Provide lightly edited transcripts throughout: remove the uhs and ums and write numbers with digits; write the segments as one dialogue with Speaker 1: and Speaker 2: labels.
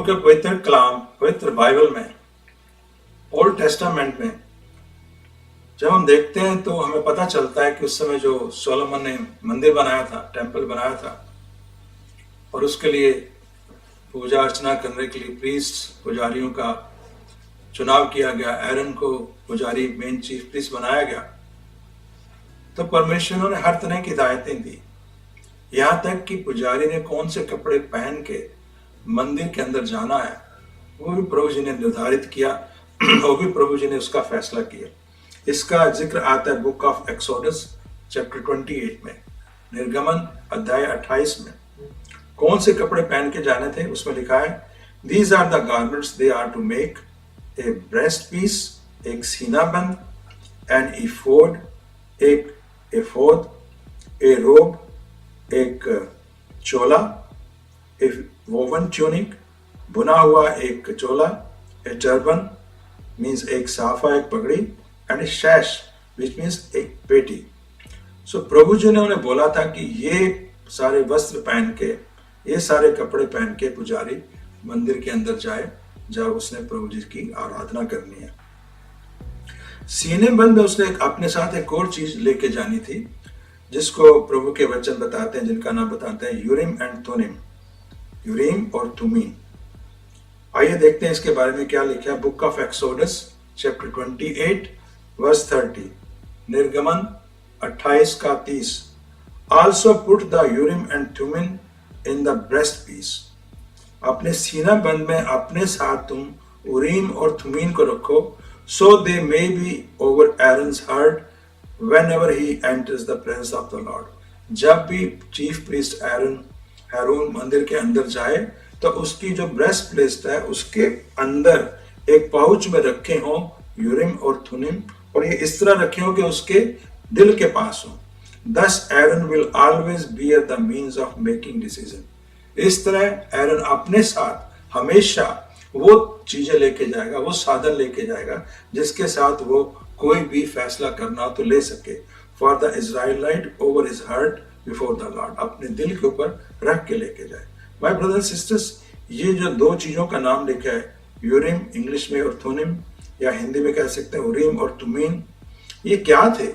Speaker 1: के पवित्र कलाम, पवित्र बाइबल में, ओल्ड टेस्टामेंट में जब हम देखते हैं तो हमें पता चलता है कि उस समय जो सोलोमन ने मंदिर बनाया था, टेम्पल बनाया था, और उसके लिए पूजा अर्चना करने के लिए प्रीस्ट, पुजारियों का चुनाव किया गया। एरन को पुजारी, मेन चीफ प्रीस्ट बनाया गया। तो परमेश्वर ने हर तरह की हिदायतें दी, यहाँ तक कि पुजारी ने कौन से कपड़े पहन के मंदिर के अंदर जाना है वो भी प्रभु जी ने निर्धारित किया। वो भी प्रभु जी ने उसका फैसला किया। इसका जिक्र आता है बुक ऑफ एक्सोडस चैप्टर 28 में, निर्गमन अध्याय 28 में। कौन से कपड़े पहन के जाने थे उसमें लिखा है, these are the garments they are to make, a breast piece, एक सीना बंद, एन एफोड, एक एफोद, ए रोब, एक चोला, ए वोवन ट्यूनिक, बुना हुआ एक चोला, ए टर्बन मीन्स एक साफा, एक पगड़ी, एंड ए शैश विच मीन्स एक पेटी। सो प्रभु जी ने उन्हें बोला था कि ये सारे वस्त्र पहन के, ये सारे कपड़े पहन के पुजारी मंदिर के अंदर जाए जब उसने प्रभु जी की आराधना करनी है। सीने बंद में उसने अपने साथ एक और चीज लेके जानी थी जिसको प्रभु के वचन बताते हैं, जिनका नाम बताते हैं यूरिम एंड थुमिम, यूरिम और तुमीन। आइए देखते हैं इसके बारे में क्या लिखा है book of Exodus chapter 28 verse 30, निर्गमन 28 का 30। Also put the Urim and Thummim in the breast piece, अपने सीना बंद में अपने साथ तुम उरीम और थुमीन को रखो, so they may be over Aaron's heart whenever he enters the presence of the Lord। जब भी चीफ प्रीस्ट हारून मंदिर के अंदर जाए तो उसकी जो ब्रेस्ट प्लेट है उसके अंदर एक पाउच में रखे हों यूरिम और थुमिम, और ये इस तरह रखे हों कि उसके दिल के पास हो। Thus Aaron will always bear the means of making decision। इस तरह एरन अपने साथ हमेशा वो चीजें लेके जाएगा, वो साधन लेके जाएगा जिसके साथ वो कोई भी फैसला करना तो ले सके। For the Israelite over his heart before the Lord, अपने दिल के ऊपर रख के लेके जाए। माय ब्रदर सिस्टर्स, ये जो दो चीजों का नाम लिखा है, यूरिम इंग्लिश में और थुमिम, या हिंदी में कह सकते हैं उरीम और तुमीन, ये क्या थे?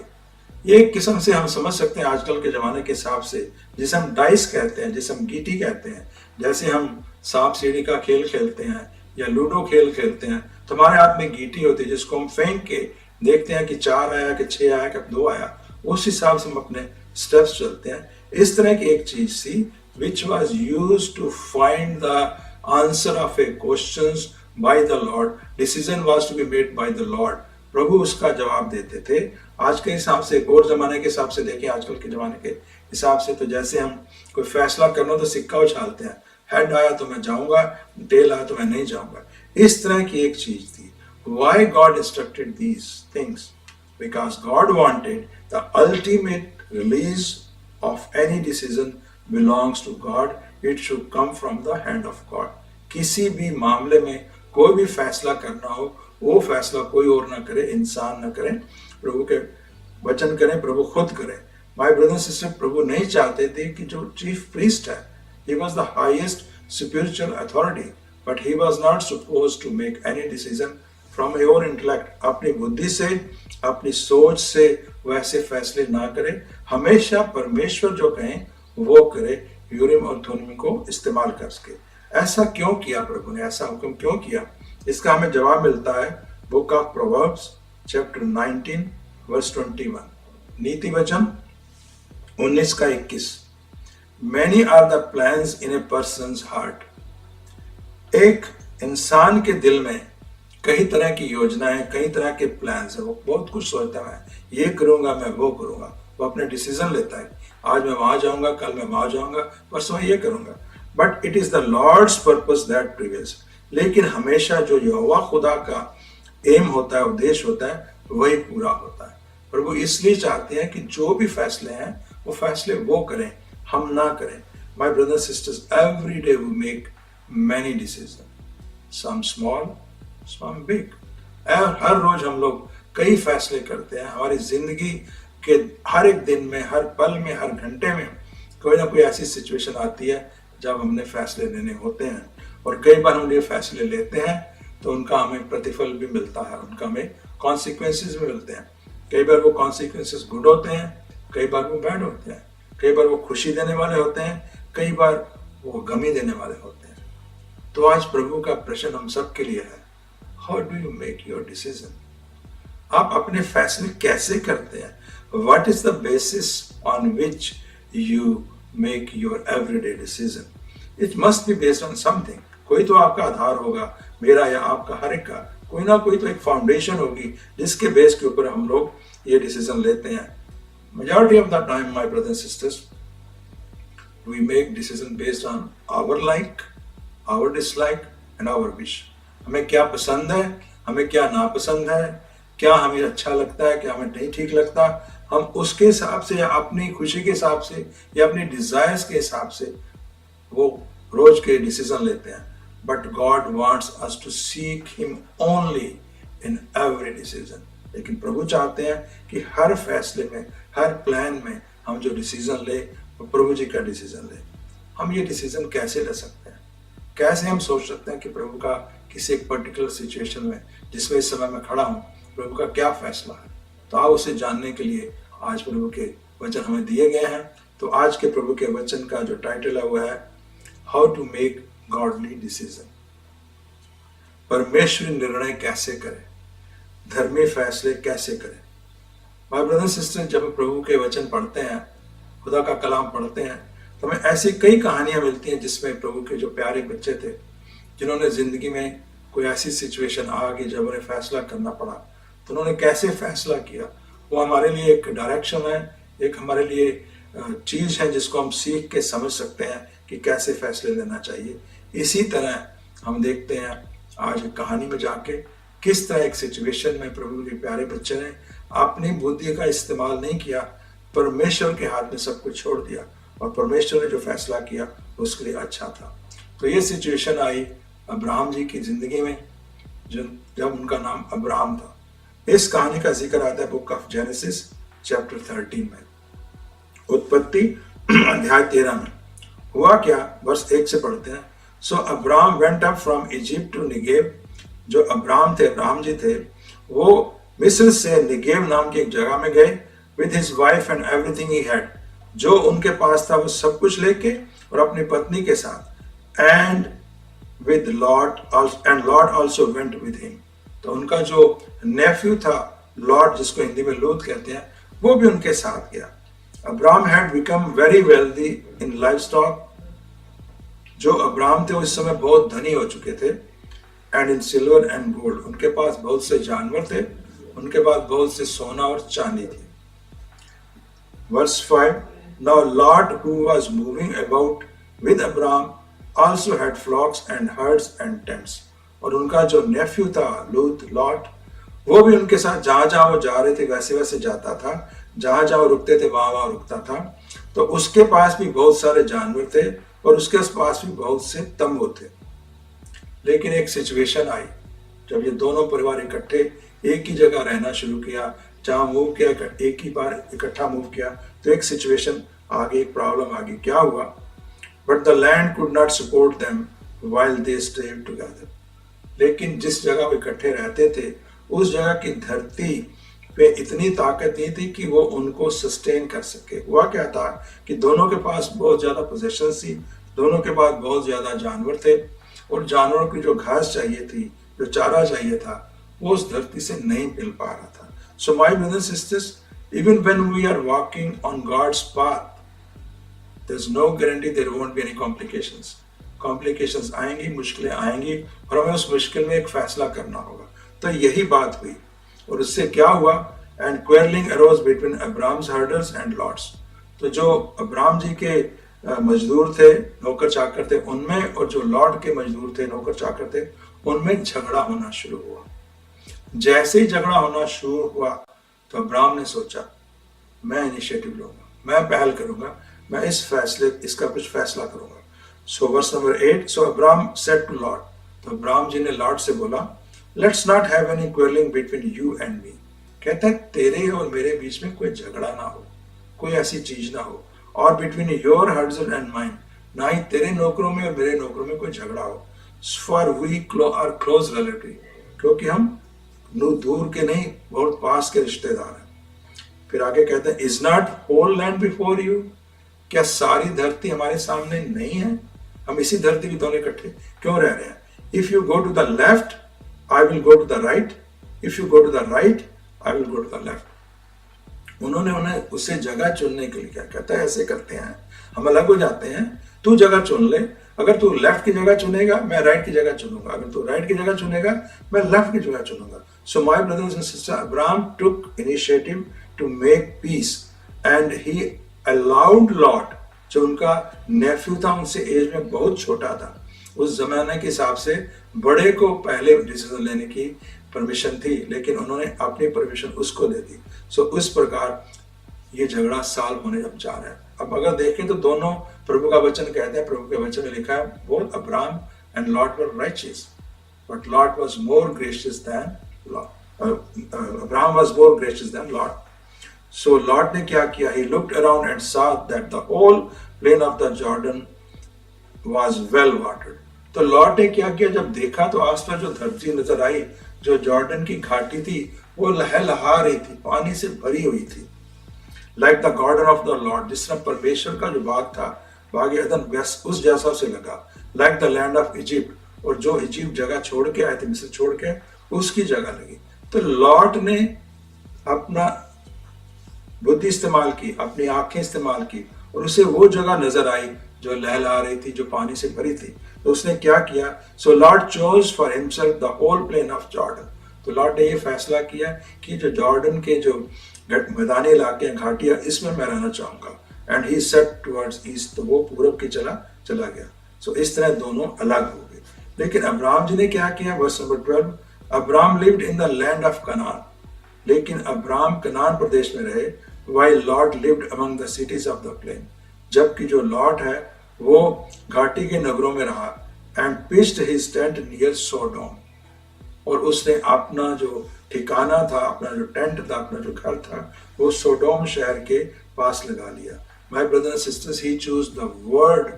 Speaker 1: ये एक किस्म से हम समझ सकते हैं आजकल के जमाने के हिसाब से, जिसे हम डाइस कहते हैं, जिसे हम गीटी कहते हैं। जैसे हम सांप सीढ़ी का खेल खेलते हैं या लूडो खेल खेलते हैं तो हमारे हाथ में गीटी होती है जिसको हम फेंक के देखते हैं कि 4 आया कि 6 आया कि 2 आया, उस हिसाब से हम अपने स्टेप्स चलते हैं। इस तरह की एक चीज थी which was used to find the answer of a questions by the Lord। Decision was to be made by the Lord। प्रभु उसका जवाब देते थे। आज के हिसाब से, एक और जमाने के हिसाब से देखें, आजकल के जमाने के हिसाब से तो जैसे हम कोई फैसला करना तो सिक्का उछालते हैं, हेड आया तो मैं जाऊंगा, टेल आया तो मैं नहीं जाऊंगा। इस तरह की एक चीज थी। Why God instructed these things? Because God wanted the ultimate release of any decision belongs to God। It should come from the hand of God। किसी भी मामले में कोई भी फैसला करना हो, वो फैसला कोई और ना करे, इंसान ना करे, प्रभु के वचन करें, प्रभु खुद करें। माय ब्रदर सिस्टर, प्रभु नहीं चाहते थे कि जो चीफ प्रीस्ट है, he was the highest spiritual authority, but he was not supposed to make any decision from your intellect। अपनी बुद्धि से, अपनी सोच से वैसे फैसले ना करे, हमेशा परमेश्वर जो कहें वो करे, यूरिम और थुमिम को इस्तेमाल कर सके। ऐसा क्यों किया प्रभु ने, ऐसा हुक्म क्यों किया? इसका हमें जवाब मिलता है book of proverbs chapter 19 verse 21, नीति वचन 19 का 21। Many are the plans in a person's heart। एक इंसान के दिल में कई तरह की योजनाएं, कई तरह के प्लान्स है। वो बहुत कुछ सोचता है, ये करूंगा, मैं वो करूंगा। वो अपने डिसीजन लेता है, आज मैं वहां जाऊंगा, कल मैं वहां जाऊंगा, परसों ये करूंगा। But it is the Lord's purpose that prevails. लेकिन हमेशा जो यहोवा खुदा का एम होता है, उद्देश्य होता है, वही पूरा होता है। प्रभु इसलिए चाहते हैं कि जो भी फैसले हैं वो फैसले वो करें, हम ना करें। My brothers sisters, every day we make many decision, some small some big. हर रोज हम लोग कई फैसले करते हैं। हमारी जिंदगी के हर एक दिन में, हर पल में, हर घंटे में कोई ना कोई ऐसी सिचुएशन आती है जब हमने फैसले लेने होते हैं। और कई बार हम ये फैसले लेते हैं तो उनका हमें प्रतिफल भी मिलता है, उनका हमें कॉन्सिक्वेंसेस भी मिलते हैं। कई बार वो कॉन्सिक्वेंसेस गुड होते हैं, कई बार वो बैड होते हैं, कई बार वो खुशी देने वाले होते हैं, कई बार वो गमी देने वाले होते हैं। तो आज प्रभु का प्रश्न हम सब के लिए है, how do you make your decision? आप अपने फैसले कैसे करते हैं? What is the basis on which you make your everyday decision? It must be based on something. कोई तो आपका आधार होगा, मेरा या आपका, हर एक का कोई ना कोई तो एक फाउंडेशन होगी जिसके बेस के ऊपर हम लोग ये डिसीजन लेते हैं। Majority of the time, my brothers and sisters, we make decision based on our like, our dislike and our wish. हमें क्या पसंद है, हमें क्या नापसंद है, क्या हमें अच्छा लगता है, क्या हमें नहीं ठीक लगता, हम उसके हिसाब से या अपनी खुशी के हिसाब से या अपनी डिजायर्स के हिसाब से वो रोज के डिसीजन लेते हैं। But God wants us to seek him only in every decision. लेकिन प्रभु चाहते हैं कि हर फैसले में, हर प्लान में हम जो डिसीजन ले वो प्रभु जी का डिसीजन ले। हम ये डिसीजन कैसे ले सकते हैं? कैसे हम सोच सकते हैं कि प्रभु का किसी एक पर्टिकुलर सिचुएशन में जिसमें इस समय मैं खड़ा हूँ, प्रभु का क्या फैसला है? तो आप उसे जानने के लिए आज प्रभु के वचन हमें दिए गए हैं। तो आज के प्रभु के वचन का जो टाइटल है वो है how to make godly decision. परमेश्वरी निर्णय कैसे करें, धर्मी फैसले कैसे करें। माय ब्रदर सिस्टर, जब हम प्रभु के वचन पढ़ते हैं, खुदा का कलाम पढ़ते हैं, तो हमें ऐसी कई कहानियां मिलती हैं जिसमें प्रभु के जो प्यारे बच्चे थे, जिन्होंने जिंदगी में कोई ऐसी सिचुएशन आ गई जब उन्हें फैसला करना पड़ा, तो उन्होंने कैसे फैसला किया। वो हमारे लिए एक डायरेक्शन है, एक हमारे लिए चीज है जिसको हम सीख के समझ सकते हैं कि कैसे फैसले लेना चाहिए। इसी तरह हम देखते हैं आज कहानी में जाके किस तरह एक सिचुएशन में प्रभु के प्यारे बच्चे ने अपनी बुद्धि का इस्तेमाल नहीं किया, परमेश्वर के हाथ में सब कुछ छोड़ दिया और परमेश्वर ने जो फैसला किया उसके लिए अच्छा था। तो ये सिचुएशन आई अब्राहम जी की जिंदगी में, जब उनका नाम अब्राहम था। इस कहानी का जिक्र आता है बुक ऑफ जेनेसिस चैप्टर 13 में, उत्पत्ति अध्याय 13 में। हुआ क्या, वर्ष 1 से पढ़ते हैं। So Abraham went up from Egypt to Negev. जो अब्राहम जी थे, वो मिस्र से निगेव नाम की एक जगह में गए with his wife and everything he had. जो उनके पास था वो सब कुछ लेके और अपनी पत्नी के साथ, and with lot, and lot also went with him. तो उनका जो नेफ्यू था लॉट, जिसको हिंदी में लूत कहते हैं, वो भी उनके साथ गया। Abraham had become very wealthy in life stock. जो अब्राहम थे वो इस समय बहुत धनी हो चुके थे। And in silver and gold, उनके पास बहुत से जानवर थे, उनके पास बहुत से सोना और चांदी थी। Verse 5, now Lot who was moving about with Abraham also had flocks and herds and tents. और उनका जो नेफ्यू था लॉट, वो भी उनके साथ जहां जहां वो जा रहे थे वैसे वैसे जाता था, जहां जहां रुकते थे वहां वहां रुकता था। तो उसके पास भी बहुत सारे जानवर थे और उसके पास भी बहुत से तंबू थे। लेकिन एक सिचुएशन आई जब ये दोनों परिवार इकट्ठे एक ही जगह रहना शुरू किया, जहां मूव किया, एक ही बार इकट्ठा मूव किया, तो एक सिचुएशन आ गई, एक प्रॉब्लम आ गई। क्या हुआ? But the land could not support them while they stayed together. लेकिन जिस जगह वो इकट्ठे रहते थे उस जगह की धरती पे इतनी ताकत नहीं थी कि वो उनको सस्टेन कर सके। हुआ क्या था कि दोनों के पास बहुत ज्यादा पोजेशन थी, दोनों के पास बहुत ज्यादा जानवर थे, और जानवरों की जो घास चाहिए थी, जो चारा चाहिए था, वो उस धरती से नहीं मिल पा रहा था। So my brothers sisters, even when we are walking on God's path, there is no guarantee there won't be any complications. Complications आएंगी, मुश्किलें आएंगी, और हमें उस मुश्किल में एक फैसला करना होगा। तो यही बात हुई, और उससे क्या हुआ? And quarrelling arose between Abraham's herders and Lot's. तो जो अब्राहम जी के मजदूर थे, नौकर चाकर थे, उनमें, और जो लॉट के मजदूर थे, नौकर चाकर थे, उनमें झगड़ा होना शुरू हुआ। जैसे ही झगड़ा होना शुरू हुआ तो अब्राहम ने सोचा, मैं इनिशिएटिव लूंगा, मैं पहल करूंगा, मैं इसका कुछ फैसला करूंगा। So verse number 8, so Abraham said to Lot. तो अब्राहम जी ने लॉट से बोला, let's not have any quarrelling between you and me. कहता है तेरे और मेरे बीच में कोई झगड़ा ना हो, कोई ऐसी चीज ना हो, और between your hertz and mine, ना ही तेरे नौकरों में और मेरे नौकरों में कोई झगड़ा हो। For we are close relative, क्योंकि हम दूर के नहीं बहुत पास के रिश्तेदार हैं। फिर आगे कहते हैं is not whole land before you, क्या सारी धरती हमारे सामने नहीं है? हम इसी धरती पे दोनों इकट्ठे क्यों रह रहे हैं? If you go to the left I will go to the right, if you go to the right I will go to the left. उन्होंने उन्हें उसे जगह चुनने के लिए क्या कहता है, ऐसे करते हैं हम अलग हो जाते हैं, तू जगह चुन ले, अगर तू लेफ्ट की जगह चुनेगा मैं राइट की जगह चुनूंगा, अगर तू राइट की जगह चुनेगा मैं लेफ्ट की जगह चुनूंगा। So my brothers and sister, Abraham took initiative to make peace and he allowed Lot, जो उनका नेफ्यू था उनसे एज में बहुत छोटा था, उस जमाने के हिसाब से बड़े को पहले डिसीजन लेने की परमिशन थी, लेकिन उन्होंने अपनी परमिशन उसको दे दी। सो उस प्रकार ये झगड़ा सॉल्व होने अब जा रहा है। अब अगर देखें तो दोनों प्रभु का वचन कहते हैं, प्रभु के वचन में लिखा है both Abraham and Lot were righteous but Lot was more gracious than Abraham was more gracious than Lot. So Lot ने क्या किया, he looked around and saw that the whole plain of the Jordan was well watered. तो Lot ने क्या किया, जब देखा तो आसपास जो धरती नजर आई, जो जॉर्डन की घाटी थी वो लहलहा रही थी, पानी से भरी हुई थी। Like the garden of the Lord, जिस तरह परमेश्वर का जो बाग था, बाग एदन उस जैसा उसे लगा। Like the land of Egypt, और जो इजिप्ट जगह छोड़ के आए थे, मिस्र छोड़ के, उसकी जगह लगी। तो लॉट ने अपना बुद्धि इस्तेमाल की, अपनी आंखें इस्तेमाल की, और उसे वो जगह नजर आई जो लहलहा रही थी, जो पानी से भरी थी। तो उसने क्या किया, so Lord chose for himself the whole plain of Jordan. तो लॉर्ड ने ये फैसला किया कि जो जॉर्डन के जो मैदानी इलाके हैं, घाटियां, इसमें मैं रहना चाहूंगा। And he set towards east, तो वो पूरब की चला गया। सो इस तरह दोनों अलग हो गए। लेकिन अब्राहम जी ने क्या किया, verse number 12, Abraham lived in the land of Canaan, लेकिन अब्राहम कनान प्रदेश में रहे, while Lot lived among the cities of the plain, जबकि जो लॉट है वो घाटी के नगरों में रहा। and pitched his tent near Sodom, और उसने अपना जो ठिकाना था, अपना जो टेंट था, अपना जो घर था, वो सोडोम शहर के पास लगा लिया। My brothers and sisters, he chose the word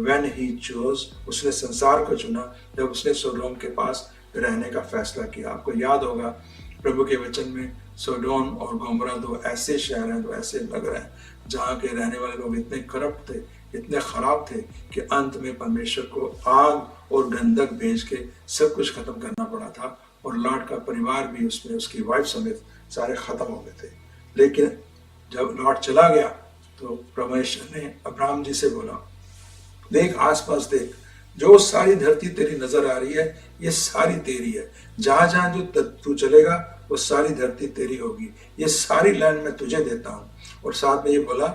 Speaker 1: when he chose, उसने संसार को चुना जब उसने सोडोम के पास रहने का फैसला किया। आपको याद होगा प्रभु के वचन में सोडोम और गोमरा दो ऐसे शहर हैं, दो ऐसे नगर हैं जहाँ के रहने वाले लोग इतने करप्ट थे, इतने खराब थे कि अंत में परमेश्वर को आग और गंधक भेज के सब कुछ खत्म करना पड़ा था, और लॉट का परिवार भी उसमें, उसकी वाइफ समेत सारे खत्म हो गए थे। लेकिन जब लॉट चला गया तो परमेश्वर ने अब्राहम जी से बोला, देख आसपास देख, जो सारी धरती तेरी नजर आ रही है ये सारी तेरी है, जहां जहां जो तू चलेगा वो सारी धरती तेरी होगी, ये सारी लैंड मैं तुझे देता हूँ। और साथ में ये बोला,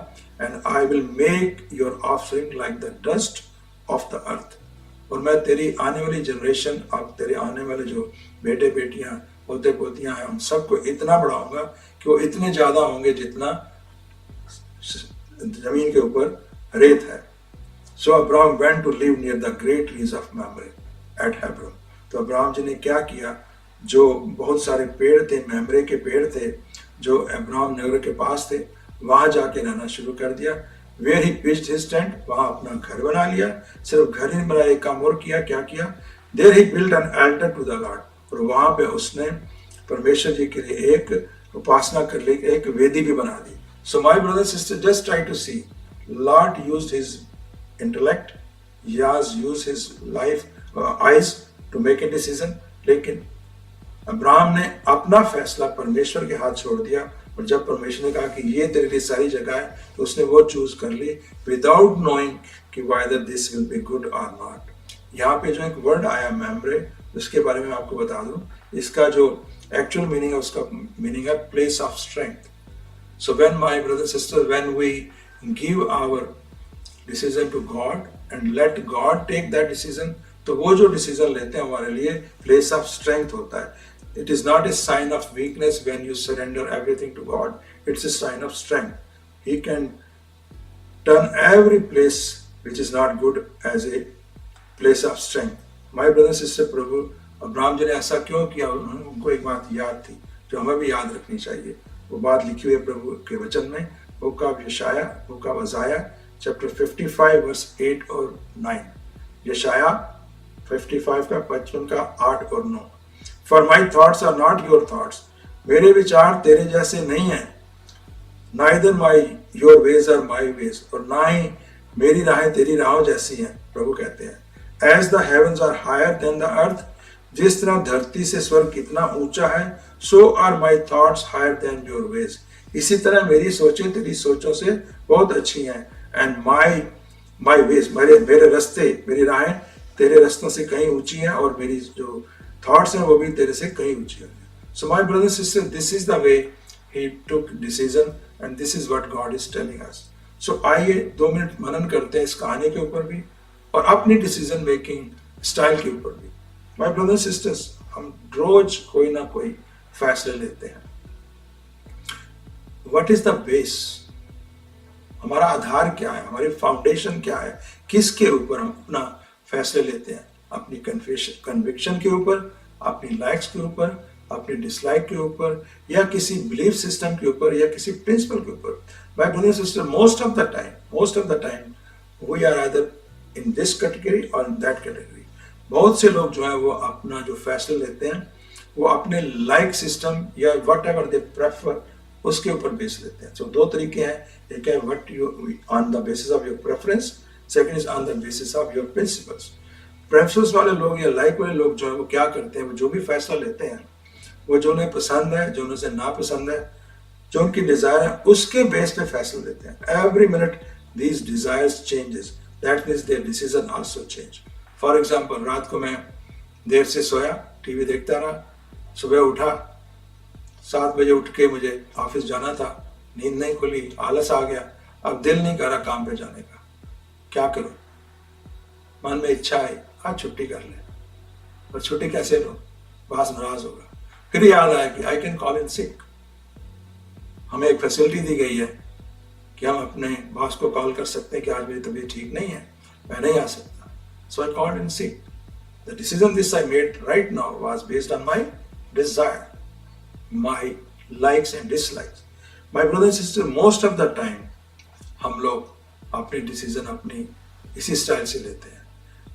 Speaker 1: and I will make your offspring like the dust of the earth, और मैं तेरी आने वाली जनरेशन, अब तेरे आने वाले जो बेटे बेटियां पोते पोतियां हैं, उन सबको इतना बढ़ाऊंगा कि वो इतने ज्यादा होंगे जितना जमीन के ऊपर रेत है। So Abraham went to live near the great trees of Mamre at Hebron. तो अब्राहम जी ने क्या किया, जो बहुत सारे पेड़ थे, मेमरे के पेड़ थे जो अब्राहम नगर के पास थे, वहां जाके रहना शुरू कर दिया। Where he pitched his tent, वहां अपना घर बना लिया। सिर्फ घर ही बना, एक काम और किया, क्या किया, there he build an altar to the Lord, और वहां पे उसने परमेश्वर जी के लिए एक उपासना कर ली, एक वेदी भी बना दी। So my brother sister, just try to see, Lord used his intellect, he has used his life eyes to make a decision, लेकिन अब्राहम ने अपना फैसला परमेश्वर के हाथ छोड़ दिया, और जब परमेश्वर ने कहा कि ये तेरे लिए सारी जगह है, तो उसने वो चूज कर ली विदाउट नोइंग कि whether this will be good or not। यहाँ पे जो एक वर्ड आया मेमरे, उसके बारे में आपको बता दूं, इसका जो एक्चुअल मीनिंग है, उसका मीनिंग है place of strength. So when my brother sister, when we give our decision to God and let God take that decision, तो वो जो डिसीजन लेते हैं हमारे लिए प्लेस ऑफ स्ट्रेंथ होता है। It is not a sign of weakness when you surrender everything to God, it's a sign of strength. He can turn every place which is not good as a place of strength. My brother sister, प्रभु Abraham ji ने ऐसा क्यों किया, उनको एक बात याद थी जो हमें भी याद रखनी चाहिए। वो बात लिखी हुई है प्रभु के वचन में, बुक ऑफ यशाया, बुक ऑफ अजाया, चैप्टर 55 वर्स 8 और 9। यशाया 55 का 55 का 8 और 9। For my thoughts are not your thoughts, मेरे विचार तेरे जैसे नहीं है। Neither my your ways are my ways, और ना ही मेरी राहें तेरी राहों जैसी हैं। प्रभु कहते हैं as the heavens are higher than the earth, जिस तरह धरती से स्वर्ग कितना ऊंचा है, so are my thoughts higher than your ways, इसी तरह मेरी सोचें तेरी सोचों से बहुत अच्छी हैं। एंड माई वेज, मेरे रास्ते, मेरी राहें तेरे रास्तों से कहीं ऊंची हैं, और मेरी जो थॉट्स हैं वो भी तेरे से कहीं ऊंची हैं। So my brother sister, this is the way he took decision and this is what God is telling us. So आइए 2 मिनट मनन करते हैं इस कहानी के ऊपर भी और अपनी डिसीजन मेकिंग स्टाइल के ऊपर भी। माय ब्रदर सिस्टर्स, हम रोज कोई ना कोई फैसले लेते हैं। व्हाट इज द बेस, हमारा आधार क्या है, हमारी फाउंडेशन क्या है, किसके ऊपर हम अपना फैसले लेते हैं? अपनी कन्विक्शन के ऊपर, अपनी लाइक्स के ऊपर, अपनी डिसलाइक के ऊपर, या किसी बिलीफ सिस्टम के ऊपर, या किसी प्रिंसिपल के ऊपर? My brother sister, most of the time we are either in this category और इन दैट कैटेगरी। बहुत से लोग जो है वो अपना जो फैसले लेते हैं वो अपने लाइक सिस्टम या वट एवर दे प्रेफर उसके ऊपर बेस लेते हैं। तो 2 तरीके हैं, एक है what you on the basis of your preference, second is on the basis of your principles. Preference वाले लोग या लाइक वाले लोग जो है वो क्या करते हैं, वो जो भी फैसला लेते हैं वो जो उन्हें पसंद है, जो उन्हें नापसंद है, जो उनकी डिजायर है, उसके बेस पे फैसला लेते हैं। Every minute these desires changes, that means there decision also change. For example, रात को मैं देर से सोया, टीवी देखता रहा, सुबह उठा 7 बजे, उठ के मुझे ऑफिस जाना था, नींद नहीं खुली, आलस आ गया, अब दिल नहीं कर रहा काम पे जाने का, क्या करूं? मन में इच्छा आई आज छुट्टी कर ले, और छुट्टी कैसे लो, बॉस नाराज होगा। फिर याद आया कि आई कैन कॉल इन सिक, हमें एक फैसिलिटी दी गई है कि हम अपने बॉस को कॉल कर सकते हैं कि आज मेरी तबीयत ठीक नहीं है, मैं नहीं आ सकता। So I called in sick. The decision this I made right now was based on my desire, my likes and dislikes. My brother and sister, most of the time हम लोग अपनी डिसीजन अपनी इसी स्टाइल से लेते हैं।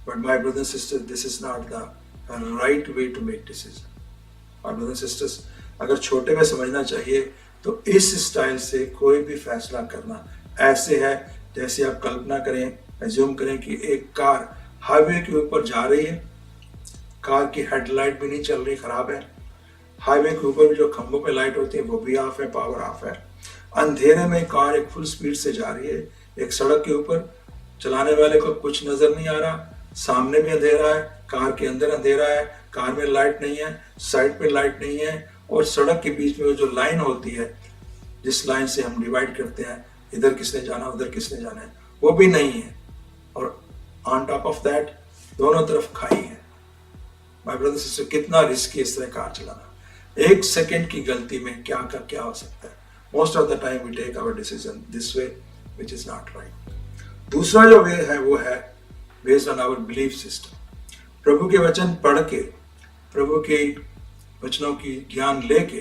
Speaker 1: But my brother and sister, this is not the right way to make decision. My brother and sisters, अगर छोटे में समझना चाहिए तो इस स्टाइल से कोई भी फैसला करना ऐसे है जैसे आप कल्पना करें, एज्यूम करें कि एक कार हाईवे के ऊपर जा रही है, कार की हेडलाइट भी नहीं चल रही, खराब है, हाईवे के ऊपर भी जो खंभों पे लाइट होती है वो भी ऑफ है, पावर ऑफ है, अंधेरे में कार एक फुल स्पीड से जा रही है एक सड़क के ऊपर, चलाने वाले को कुछ नजर नहीं आ रहा, सामने भी अंधेरा है, कार के अंदर अंधेरा है, कार में लाइट नहीं है, साइड पे लाइट नहीं है, और सड़क के बीच में जो लाइन होती है जिस लाइन से हम डिवाइड करते हैं इधर किसने जाना उधर किसने जाना है, वो भी नहीं है, और ऑन टॉप ऑफ दैट दोनों तरफ खाई है। माय ब्रदर सिस्टर, कितना रिस्की इस तरह कार चलाना, 1 सेकेंड की गलती में क्या का क्या हो सकता है। Most of the time we take our decision this way which is not right. दूसरा जो वे है वो है based on our belief system. प्रभु के वचन पढ़ के, प्रभु के वचनों की ज्ञान लेके,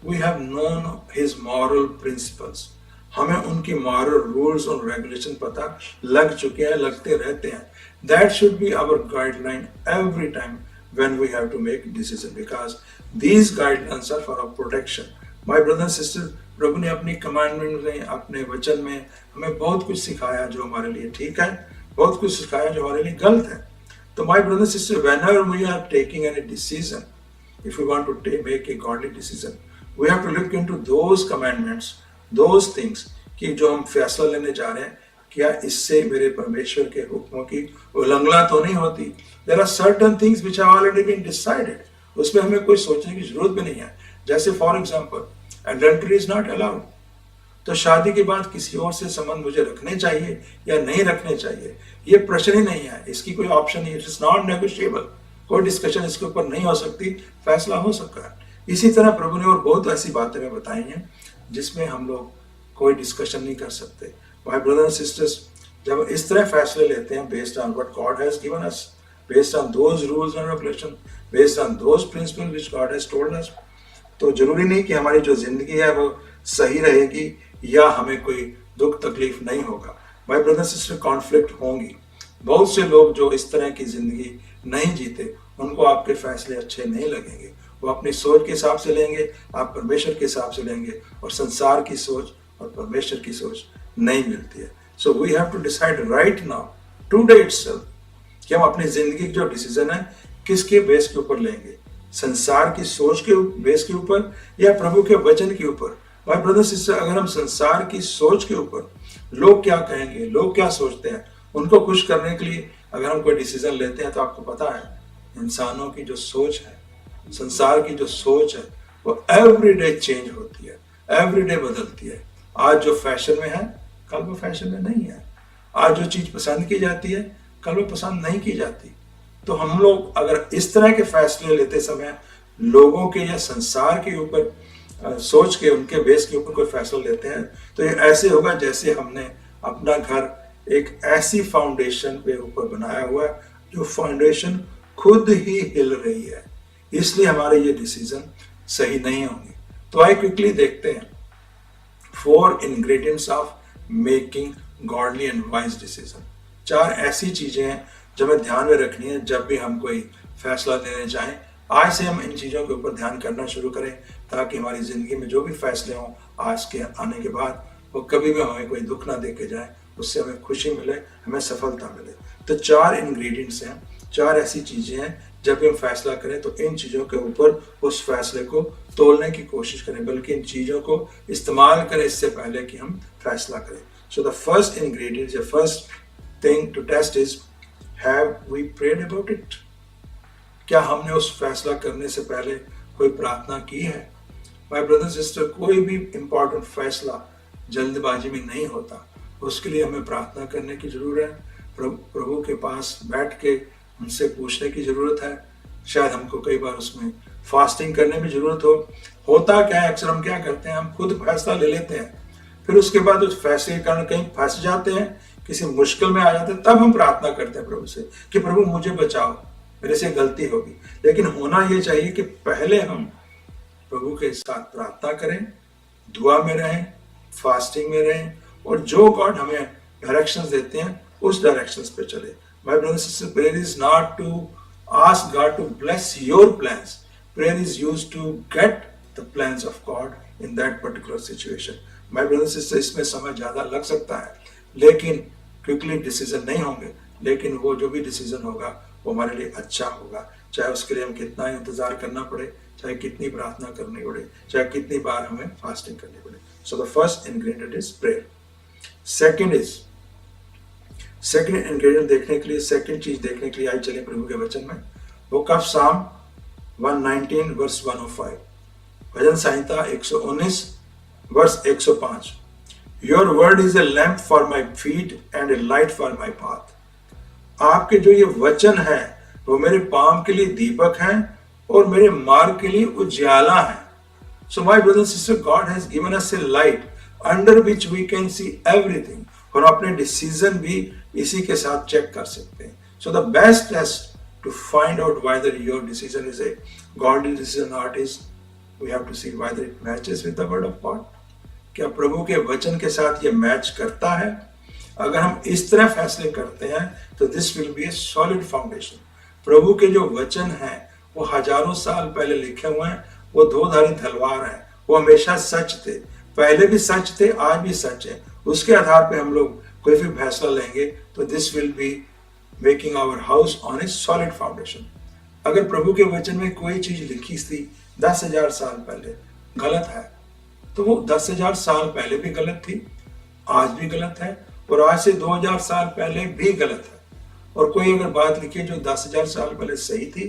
Speaker 1: we have known his moral principles, हमें उनकी मॉरल रूल्स और रेगुलेशन पता लग चुके हैं, लगते रहते हैं। That should be our guideline every time when we have to make decision, because these guidelines are for our protection. My brother and sister, प्रभु ने अपनी कमांडमेंट में, अपने वचन में हमें बहुत कुछ सिखाया जो हमारे लिए ठीक है, बहुत कुछ सिखाया जो हमारे लिए गलत है। तो my brother and sister, whenever we are taking any decision, if we want to make a godly decision, we have to look into those commandments, those things कि जो हम फैसला लेने जा रहे हैं क्या इससे मेरे परमेश्वर के हुक्मों की उल्लंघना तो नहीं होती। There are certain things which have already been decided, उसमें हमें कोई सोचने की जरूरत भी नहीं है। जैसे for example, adultery is not allowed, तो शादी के बाद किसी और से संबंध मुझे रखने चाहिए या नहीं रखने चाहिए, ये प्रश्न ही नहीं है, इसकी कोई ऑप्शन नहीं है, इट इज नॉट नेगोशिएबल, कोई डिस्कशन इसके ऊपर नहीं हो सकती, फैसला हो सकता है। इसी तरह प्रभु ने और बहुत ऐसी बातें में बताई हैं जिसमें हम लोग कोई डिस्कशन नहीं कर सकते। माय ब्रदर एंड सिस्टर्स, जब इस तरह फैसले लेते हैं based on what God has given us, based on those rules and regulation, based on those principles which God has told us, तो जरूरी नहीं कि हमारी जो जिंदगी है वो सही रहेगी या हमें कोई दुख तकलीफ नहीं होगा। माय ब्रदर सिस्टर, कॉन्फ्लिक्ट होंगी। बहुत से लोग जो इस तरह की जिंदगी नहीं जीते उनको आपके फैसले अच्छे नहीं लगेंगे। वो अपनी सोच के हिसाब से लेंगे, आप परमेश्वर के हिसाब से लेंगे, और संसार की सोच और परमेश्वर की सोच नहीं मिलती है। So we have to decide right now, today itself, कि हम अपनी जिंदगी की जो डिसीजन है किसके बेस के ऊपर लेंगे, संसार की सोच के बेस के ऊपर या प्रभु के वचन के ऊपर। भाई ब्रदर सिस्टर, अगर हम संसार की सोच के ऊपर, लोग क्या कहेंगे, लोग क्या सोचते हैं, उनको खुश करने के लिए अगर हम कोई डिसीजन लेते हैं, तो आपको पता है इंसानों की जो सोच है, संसार की जो सोच है, वो एवरीडे चेंज होती है, एवरीडे बदलती है। आज जो फैशन में है कल वो फैशन में नहीं है, आज जो चीज पसंद की जाती है कल वो पसंद नहीं की जाती। तो हम लोग अगर इस तरह के फैसले लेते समय लोगों के या संसार के ऊपर सोच के, उनके बेस के ऊपर कोई फैसला लेते हैं, तो ये ऐसे होगा जैसे हमने अपना घर एक ऐसी फाउंडेशन पे ऊपर बनाया हुआ है जो फाउंडेशन खुद ही हिल रही है, इसलिए हमारे ये डिसीजन सही नहीं होंगे। तो आइए क्विकली देखते हैं 4 ingredients of making godly and wise decision. 4 ऐसी चीजें हैं जो हमें ध्यान में रखनी है जब भी हम कोई फैसला लेने चाहें। आज से हम इन चीजों के ऊपर ध्यान करना शुरू करें, ताकि हमारी जिंदगी में जो भी फैसले हों आज के आने के बाद, वो कभी भी हमें कोई दुख ना दे के जाए, उससे हमें खुशी मिले, हमें सफलता मिले। तो 4 इंग्रेडिएंट्स हैं, 4 ऐसी चीजें हैं जब भी हम फैसला करें तो इन चीजों के ऊपर उस फैसले को तोलने की कोशिश करें, बल्कि इन चीजों को इस्तेमाल करें इससे पहले कि हम फैसला करें। So the first ingredient, the first thing to test is, have we prayed about it? क्या हमने उस फैसला करने से पहले कोई प्रार्थना की है? माय ब्रदर सिस्टर, कोई भी इंपॉर्टेंट फैसला जल्दबाजी में नहीं होता, उसके लिए हमें प्रार्थना करने की जरूरत है, प्रभु के पास बैठ के उनसे पूछने की जरूरत है। शायद हमको कई बार उसमें फास्टिंग करने में जरूरत हो। होता क्या है, अक्सर हम क्या करते हैं, हम खुद फैसला ले लेते हैं, फिर उसके बाद उस फैसले के कारण कहीं फंस जाते हैं, किसी मुश्किल में आ जाते हैं, तब हम प्रार्थना करते हैं प्रभु से कि प्रभु मुझे बचाओ, मेरे से गलती होगी। लेकिन होना ये चाहिए कि पहले हम प्रभु के साथ प्रार्थना करें, दुआ में रहें, फास्टिंग में रहें, और जो गॉड हमें डायरेक्शंस देते हैं उस डायरेक्शंस पे चले। My brothers and sisters, prayer is not to ask God to bless your plans. Prayer is used to get the plans of God in that particular situation. My brothers and sisters, इसमें समय ज़्यादा लग सकता है, लेकिन quickly decision नहीं होंगे, लेकिन वो जो भी डिसीजन होगा वो हमारे लिए अच्छा होगा, चाहे उसके लिए हम कितना इंतजार करना पड़े, चाहे कितनी प्रार्थना करनी पड़े, चाहे कितनी बार हमें फास्टिंग करनी पड़े। So the first ingredient is prayer. Second ingredient देखने के लिए, सेकंड चीज देखने के लिए आई चले प्रभु के वचन में। बुक ऑफ साम 119 वर्स 105, भजन संहिता 119 verse 105। Your word is a lamp for my feet and a light for my path. आपके जो ये वचन है वो मेरे पांव के लिए दीपक है और मेरे मार्ग के लिए उजाला है। So my brother sister, God has given us a light under which we can see everything, और अपने डिसीजन भी इसी के साथ चेक कर सकते हैं। So the best test to find out whether your decision is a godly decision or not is we have to see whether it matches with the word of God. क्या प्रभु के वचन के साथ ये मैच करता है? अगर हम इस तरह फैसले करते हैं तो this will be a solid foundation. प्रभु के जो वचन हैं वो हजारों साल पहले लिखे हुए हैं, वो दो-धारी तलवार हैं, वो हमेशा सच थे, पहले भी सच थे, आज भी सच है। उसके आधार पे हम लोग कोई भी फैसला लेंगे तो this will be making our house on a solid foundation. अगर प्रभु के वचन में कोई चीज लिखी थी 10,000 साल पहले गलत है, तो वो 10,000 साल पहले भी गलत थी, आज भी गलत है, और आज से 2,000 साल पहले भी गलत है। और कोई अगर बात लिखी जो 10,000 साल पहले सही थी,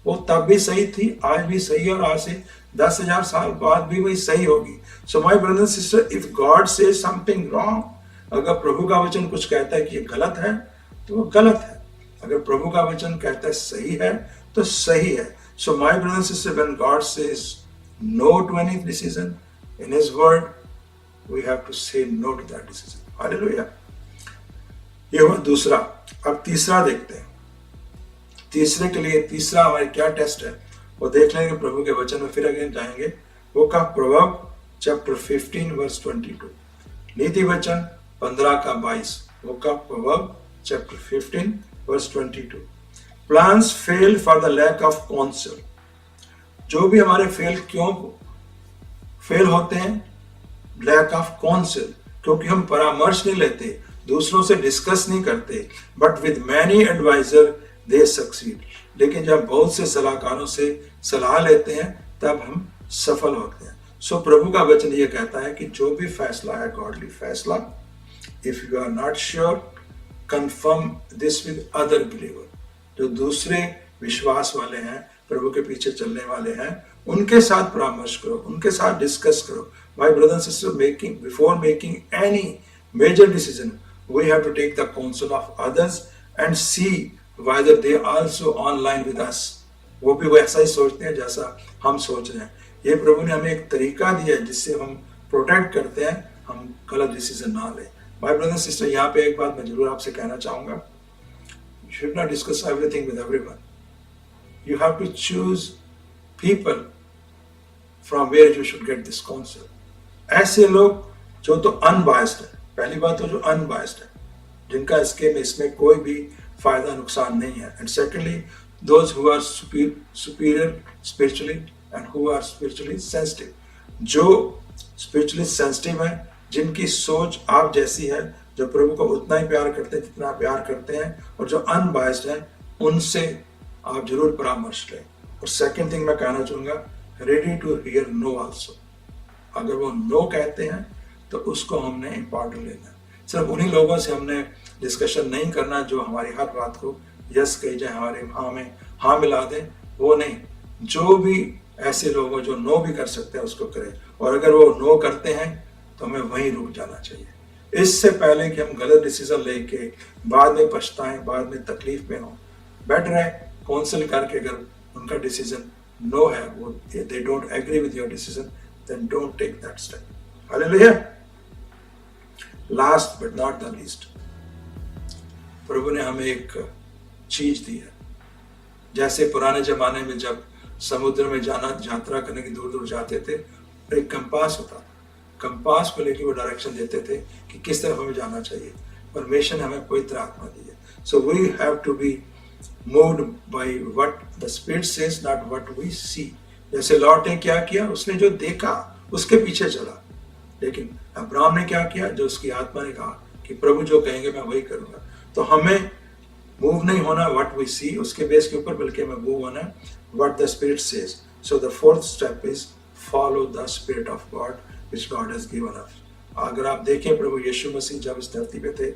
Speaker 1: वो तब भी सही थी, आज भी सही है, और आज से 10,000 साल बाद भी वही सही होगी। सो my brother sister, if God से समथिंग रॉन्ग, अगर प्रभु का वचन कुछ कहता है कि ये गलत है तो वो गलत है, अगर प्रभु का वचन कहता है सही है तो सही है। So my brother sister, when God says no to any decision in his word, we have to say no to that decision. Hallelujah. ये हुआ दूसरा। अब तीसरा देखते हैं। तीसरे के लिए तीसरा हमारे क्या टेस्ट है वो देख लेंगे प्रभु के वचन में, फिर अगेन जाएंगे। वो का प्रभाव चैप्टर 15 वर्स 22, नीति वचन 15 का 22, वो का प्रभाव chapter 15 verse 22। Plans fail for the lack of counsel. जो भी हमारे क्यों फेल होते हैं? लैक ऑफ काउंसिल, क्योंकि हम परामर्श नहीं लेते, दूसरों से डिस्कस नहीं करते। But with many adviser they succeed. लेकिन जब बहुत से सलाहकारों से सलाह लेते हैं तब हम सफल होते हैं। सो प्रभु का वचन ये कहता है कि जो भी फैसला है गॉडली फैसला, if you are not sure confirm this with other believer. जो दूसरे विश्वास वाले हैं, प्रभु के पीछे चलने वाले हैं, उनके साथ परामर्श करो, उनके साथ डिस्कस करो। My brother and sister, before making any major decision we have to take the counsel of others and see whether they also online with us। वो भी वैसा ही सोचते हैं जैसा हम सोच रहे हैं। ये प्रभु ने हमें एक तरीका दिया है जिससे हम प्रोटेक्ट करते हैं, हम गलत डिसीजन ना लें। माय ब्रदर एंड सिस्टर, यहाँ पे एक बात मैं जरूर आपसे कहना चाहूंगा, you should not discuss everything with everyone। You have to choose people from where you should get this counsel। ऐसे लोग जो तो अनबायस्ड है, पहली बात तो जो अनबायस्ड है, जिनका इसमें कोई भी फायदा नुकसान नहीं है। And secondly those who are superior spiritually and who are spiritually sensitive. जो स्पिरिचुअली सेंसिटिव है, जिनकी सोच आप जैसी है, जो प्रभु को उतना ही प्यार करते हैं जितना प्यार करते हैं, और जो अनबायस्ड है, उनसे आप जरूर परामर्श लें। और सेकेंड थिंग मैं कहना चाहूंगा, ready to hear no also. अगर वो नो कहते हैं तो उसको हमने इम्पोर्टेंट लेना है। सिर्फ उन्हीं लोगों से हमने डिस्कशन नहीं करना जो हमारी हर बात को यस कही जाए, हमारे हाँ में हाँ मिला दें, वो नहीं। जो भी ऐसे लोग जो नो भी कर सकते हैं उसको करें, और अगर वो नो करते हैं तो हमें वहीं रुक जाना चाहिए। इससे पहले कि हम गलत डिसीजन लेके बाद में पछताएं, बाद में तकलीफ में हो, बेटर है काउंसिल करके अगर उनका डिसीजन नो है, वो they don't agree with your decision, then don't take that step. Hallelujah. Last but not the least, प्रभु ने हमें एक चीज दी है। जैसे पुराने जमाने में जब समुद्र में यात्रा करने की दूर दूर जाते थे, एक कंपास होता था, कंपास को लेकर वो डायरेक्शन देते थे कि किस तरफ हमें जाना चाहिए। परमेश्वर ने हमें पवित्र आत्मा दी है। So we have to be moved by what the spirit says, not what we see. जैसे लॉट ने क्या किया, उसने जो देखा उसके पीछे चला। लेकिन अब्राहम ने क्या किया, जो उसकी आत्मा ने कहा कि प्रभु जो कहेंगे मैं वही करूंगा। तो हमें मूव नहीं होना व्हाट वी सी उसके बेस के ऊपर, बल्कि हमें मूव होना what the spirit says. So the fourth step is follow the spirit of God which God has given अस। अगर आप देखें, प्रभु यीशु मसीह जब इस धरती पे थे,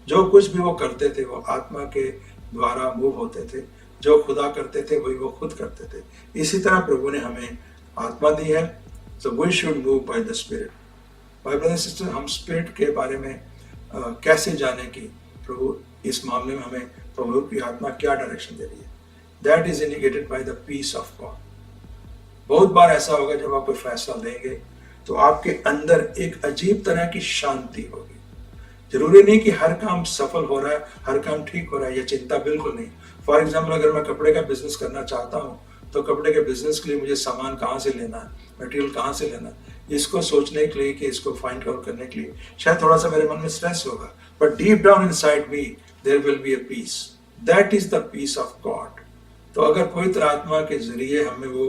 Speaker 1: जो कुछ भी वो करते थे वो आत्मा के द्वारा मूव होते थे। जो खुदा करते थे वही वो खुद करते थे। इसी तरह प्रभु ने हमें आत्मा दी है। So we should move by the spirit. भाई ब्रदर सिस्टर, हम स्पिरिट के बारे में कैसे जाने कि प्रभु इस मामले में हमें प्रभु की आत्मा क्या डायरेक्शन दे रही है? That is indicated by the peace of God. बहुत बार ऐसा होगा जब आप कोई फैसला लेंगे तो आपके अंदर एक अजीब तरह की शांति होगी। जरूरी नहीं कि हर काम सफल हो रहा है, हर काम ठीक हो रहा है, यह चिंता बिल्कुल नहीं। फॉर एग्जाम्पल, अगर मैं कपड़े का बिजनेस करना चाहता हूँ तो कपड़े के बिजनेस के लिए मुझे सामान कहाँ से लेना है, मटेरियल कहाँ से लेना है, इसको सोचने के लिए, कि इसको फाइंड आउट करने के लिए शायद थोड़ा सा मेरे मन में स्ट्रेस होगा, but deep down inside me there will be a peace. That is the peace of God. तो अगर पवित्र आत्मा के जरिए हमें वो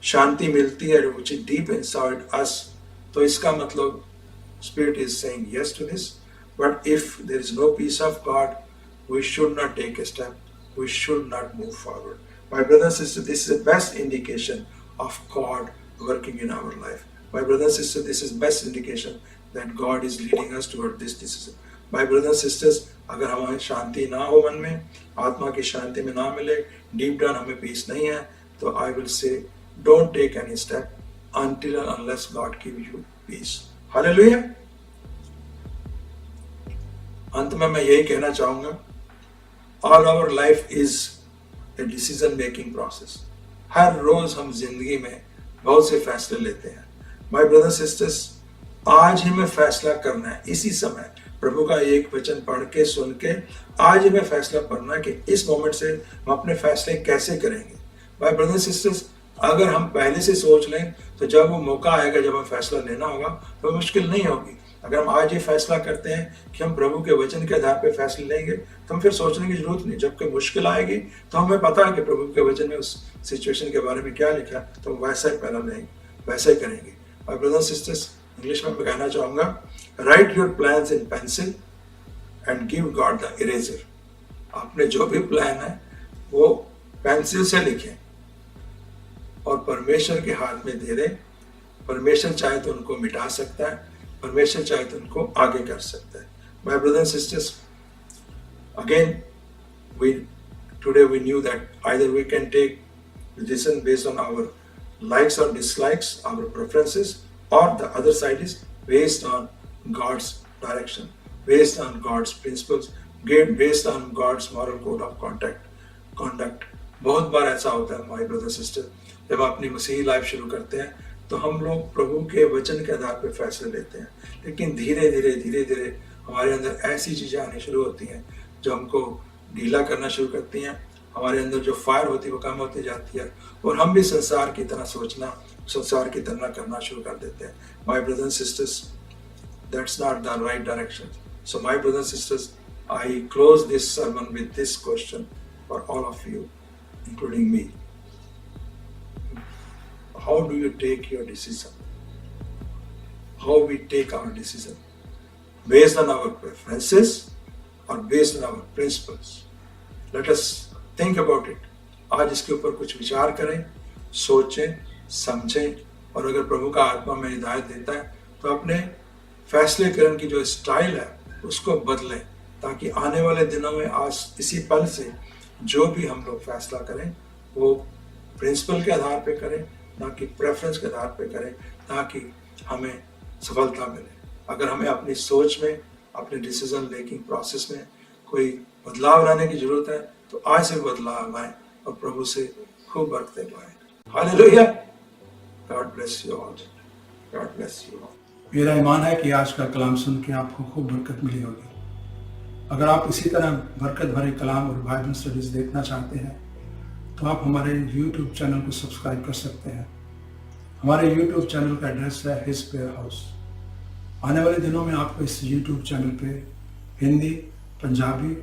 Speaker 1: शांति मिलती है which is deep inside us, तो इसका मतलब spirit is saying yes to this. But if there is no peace of God, we should not take a step, we should not move forward. My brothers and sisters, this is the best indication of God working in our life. My brothers and sisters, this is best indication that God is leading us toward this decision. My brothers and sisters, अगर हमें शांति ना हो मन में, आत्मा की शांति में ना मिले, डीप डाउन हमें पीस नहीं है, तो I will say don't take any step until and unless God give you peace. Hallelujah. अंत में मैं यही कहना चाहूंगा, All our life is a decision making process. हर रोज हम जिंदगी में बहुत से फैसले लेते हैं। My brothers and sisters, आज हमें फैसला करना है, इसी समय प्रभु का एक वचन पढ़ के सुन के आज हमें फैसला करना है कि इस मोमेंट से हम अपने फैसले कैसे करेंगे। My brothers and sisters, अगर हम पहले से सोच लें तो जब वो मौका आएगा, जब हमें फैसला लेना होगा, तो मुश्किल नहीं होगी। अगर हम आज ये फैसला करते हैं कि हम प्रभु के वचन के आधार पे फैसले लेंगे तो हम फिर सोचने की जरूरत नहीं। जब कोई मुश्किल आएगी तो हमें पता है कि प्रभु के वचन में उस सिचुएशन के बारे में क्या लिखा है, तो हम वैसा ही पहला लेंगे, वैसा ही करेंगे। माय ब्रदर्स सिस्टर्स, इंग्लिश में मैं कहना चाहूँगा, right your plans in pencil and give God the eraser. आपने जो भी प्लान है वो पेंसिल से लिखें और परमेश्वर के हाथ में दे दें। परमेश्वर चाहे तो उनको मिटा सकता है, परमेश्वर चाहे तो उनको आगे कर सकता है। My brothers and sisters, again today we knew that either we can take decision based on our likes or dislikes, our preferences, or the other side is based on God's direction, based on God's principles, based on God's moral code of conduct. बहुत बार ऐसा होता है my brother sister, जब अपनी मसीही life शुरू करते हैं तो हम लोग प्रभु के वचन के आधार पर फैसले लेते हैं, लेकिन धीरे धीरे हमारे अंदर ऐसी चीजें आनी शुरू होती हैं जो हमको ढीला करना शुरू करती हैं। हमारे अंदर जो फायर होती है वो कम होती जाती है और हम भी संसार की तरह सोचना, संसार की तरह करना शुरू कर देते हैं। My brothers and sisters, that's not the right direction. So my brothers and sisters, I close this sermon with this question for all of you, including me. How do you take your decision? How we take our decision? Based on our preferences or based on our principles? Let us think about it. आज इसके ऊपर कुछ विचार करें, सोचें, समझें, और अगर प्रभु का आत्मा में हिदायत देता है तो अपने फैसले करने की जो स्टाइल है उसको बदलें, ताकि आने वाले दिनों में आज इसी पल से जो भी हम लोग फैसला करें वो प्रिंसिपल के आधार पे करें, ना कि प्रेफरेंस के आधार पे करें, ताकि हमें सफलता मिले। अगर हमें अपनी सोच में, अपने डिसीजन मेकिंग प्रोसेस में कोई बदलाव लाने की जरूरत है तो आज से बदलाव आए और प्रभु से खूब बरकतें पाएं। Hallelujah. God bless you all. God bless you all.
Speaker 2: मेरा ईमान है कि आज का कलाम सुन के आपको खूब बरकत मिली होगी। अगर आप इसी तरह बरकत भरे कलाम और बाइबल स्टडीज देखना चाहते हैं तो आप हमारे YouTube चैनल को सब्सक्राइब कर सकते हैं। हमारे YouTube चैनल का एड्रेस है हिज प्रेयर हाउस। आने वाले दिनों में आपको इस YouTube चैनल पे हिंदी, पंजाबी,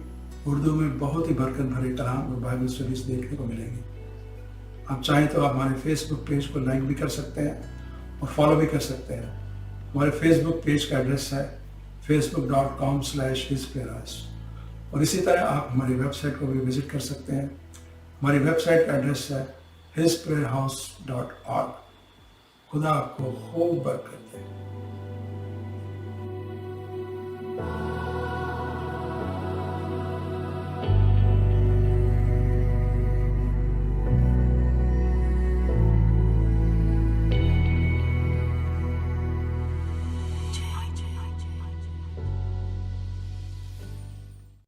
Speaker 2: उर्दू में बहुत ही बरकत भरे कलाम और बाइबल स्टडीज देखने को मिलेंगी। आप चाहें तो आप हमारे फेसबुक पेज को लाइक भी कर सकते हैं और फॉलो भी कर सकते हैं। हमारे फेसबुक पेज का एड्रेस है facebook.com/hisprayerhouse, और इसी तरह आप हमारी वेबसाइट को भी विजिट कर सकते हैं। हमारी वेबसाइट का एड्रेस है hisprayerhouse.org। खुदा आपको खूब बरकत दे।